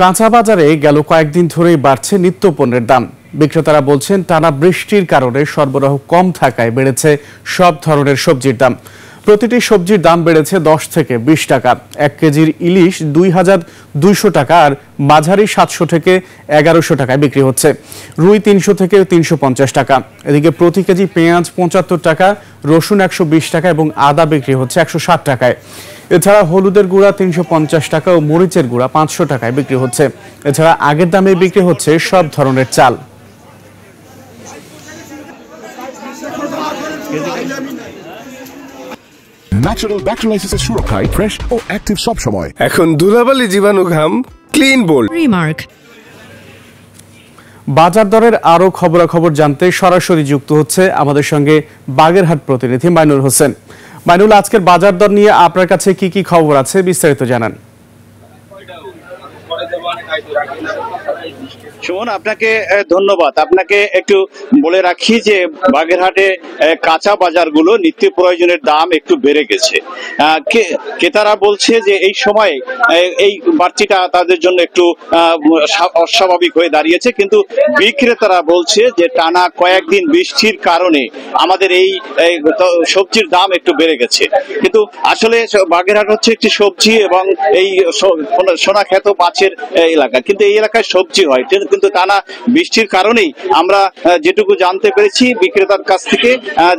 কাঁচা বাজারে গেল কয়েকদিন ধরেই বাড়ছে নিত্যপণ্যের দাম। বিক্রেতারা বলছেন টানা বৃষ্টির কারণে সরবরাহ কম থাকায় বেড়েছে সব ধরনের সবজির দাম। প্রতিটি সবজির দাম বেড়েছে 10 থেকে 20 টাকা। 1 কেজির ইলিশ 2200 টাকা আর মাঝারি 700 থেকে 1100 টাকায় বিক্রি হচ্ছে। রুই 300 থেকে 350 টাকা। এদিকে প্রতি কেজি পেঁয়াজ 75 টাকা, রসুন 120 টাকা এবং আদা বিক্রি হচ্ছে 160 টাকায়। এছাড়া হলুদের গুঁড়া 350 টাকা ও মরিচের গুঁড়া 500 টাকায় বিক্রি হচ্ছে। এছাড়া আগের দামে বিক্রি হচ্ছে সব ধরনের চাল। ন্যাচারাল ব্যাকটেরিয়ালাইসিসের সুরক্ষায় ফ্রেশ ও অ্যাক্টিভ সব সময়। এখন ধুলাবালি জীবাণু ঘাম ক্লিন বোল্ড রিমার্ক। বাজার দরের আরো খবরাখবর জানতে সরাসরি যুক্ত হচ্ছে আমাদের সঙ্গে বাগেরহাট প্রতিনিধি মাইনুল হোসেন। মাইনুল, আজকের বাজার দর নিয়ে আপনার কাছে কি কি খবর আছে বিস্তারিত জানান। সুমন, আপনাকে ধন্যবাদ। আপনাকে একটু বলে রাখি যে বাগেরহাটে কাঁচা বাজারগুলো নিত্য প্রয়োজনের দাম একটু বেড়ে গেছে। ক্রেতারা বলছে যে এই সময় এই বাড়তিটা তাদের জন্য একটু অস্বাভাবিক হয়ে দাঁড়িয়েছে, কিন্তু বিক্রেতারা বলছে যে টানা কয়েকদিন বৃষ্টির কারণে আমাদের এই সবজির দাম একটু বেড়ে গেছে। কিন্তু আসলে বাগেরহাট হচ্ছে একটি সবজি এবং এই সোনাখ্যাত মাছের এলাকা, কিন্তু এই এলাকায় সবজি হয়, কিন্তু টানা বৃষ্টির কারণেই আমরা যেটুকু জানতে পেরেছি বিক্রেতার কাছ থেকে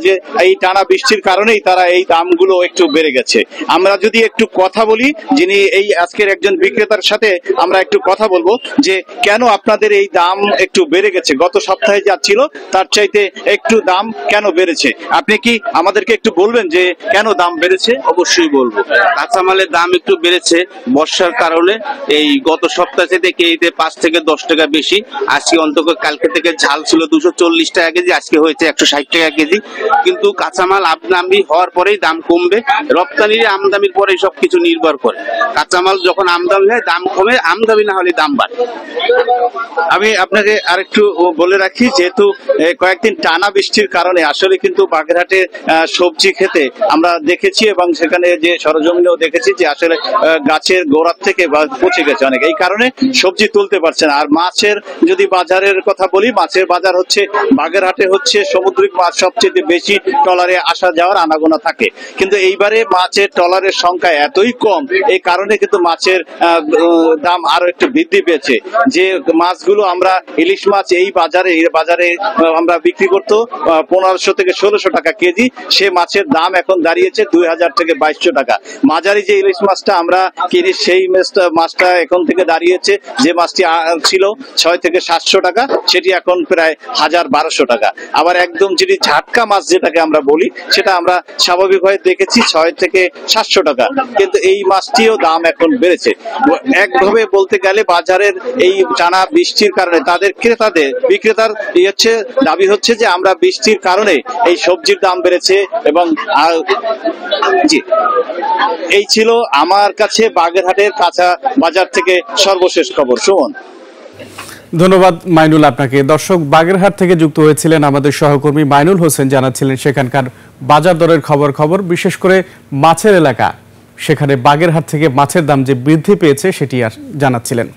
যে এই টানা বৃষ্টির কারণেই তারা এই দামগুলো একটু বেড়ে গেছে। আমরা যদি একটু কথা বলি, যিনি এই আজকের একজন বিক্রেতার সাথে আমরা একটু কথা বলবো যে কেন আপনাদের এই দাম একটু বেড়ে গেছে, গত সপ্তাহে যা ছিল তার চাইতে একটু দাম কেন বেড়েছে। আপনি কি আমাদেরকে একটু বলবেন যে কেন দাম বেড়েছে? অবশ্যই বলবো। কাঁচামালের দাম একটু বেড়েছে বর্ষার কারণে। এই গত সপ্তাহ থেকে কেজিতে 5 থেকে 10 টাকা বেশি। আজকে অন্তত কালকে থেকে ঝাল ছিল 240 টাকা কেজি, আজকে হয়েছে 160 টাকা কেজি। কিন্তু কাঁচামাল আমদানি হওয়ার পরেই দাম কমবে। রপ্তানির আমদানির পরেই সবকিছু নির্ভর করে। কাঁচামাল যখন আমদানি হয় দাম কমে, আমদানি না হলে দাম বাড়ে। আমি আপনাকে আরেকটু বলে রাখি, যেহেতু কয়েকদিন টানা বৃষ্টির কারণে আসলে কিন্তু বাগেরহাটে সবজি খেতে আমরা দেখেছি এবং সেখানে যে সরজমিনেও দেখেছি যে আসলে গাছের গোড়ার থেকে পচে গেছে অনেক, এই কারণে সবজি তুলতে পারছে না। আর মাছের যদি বাজারের কথা বলি, মাছের বাজার হচ্ছে বাগেরহাটে হচ্ছে সামুদ্রিক মাছ সবচেয়ে বেশি ট্রলারে আসা যাওয়ার আনাগোনা থাকে, কিন্তু এইবারে মাছের ট্রলারের সংখ্যা এতই কম, এই কারণে কিন্তু মাছের দাম আরো একটু বৃদ্ধি পেয়েছে। যে মাছগুলো আমরা ইলিশ মাছ এই বাজারে আমরা বিক্রি করতো 1500 থেকে 1600 টাকা কেজি, সে মাছের দাম এখন দাঁড়িয়েছে 2000 থেকে 2200 টাকা। মাঝারি যে ইলিশ মাছটা আমরা কিনি সেই মাছটা এখন থেকে দাঁড়িয়েছে, যে মাছটি ছিল 6 থেকে 700 টাকা, সেটি এখন প্রায় 1000-1200 টাকা। আবার একদম যেটি ঝাটকা মাছ যেটাকে আমরা বলি, সেটা আমরা স্বাভাবিকভাবে দেখেছি 6 থেকে 700 টাকা, কিন্তু এই মাছটিও দাম এখন বেড়েছে। একভাবে বলতে গেলে বাজারের এই টানা বৃষ্টির কারণে বিক্রেতার দাবি হচ্ছে যে আমরা বৃষ্টির কারণে এই সবজির দাম বেড়েছে। এবং জি, এই ছিল আমার কাছে বাগেরহাটের কাঁচা বাজার থেকে সর্বশেষ খবর। সুমন, ধন্যবাদ মাইনুল আপনাকে। দর্শক, বাগেরহাট থেকে যুক্ত হয়েছিলেন আমাদের সহকর্মী মাইনুল হোসেন, জানাচ্ছিলেন সেখানকার বাজার দরের খবর, বিশেষ করে মাছের এলাকা, সেখানে বাগেরহাট থেকে মাছের দাম যে বৃদ্ধি পেয়েছে সেটি জানাচ্ছিলেন।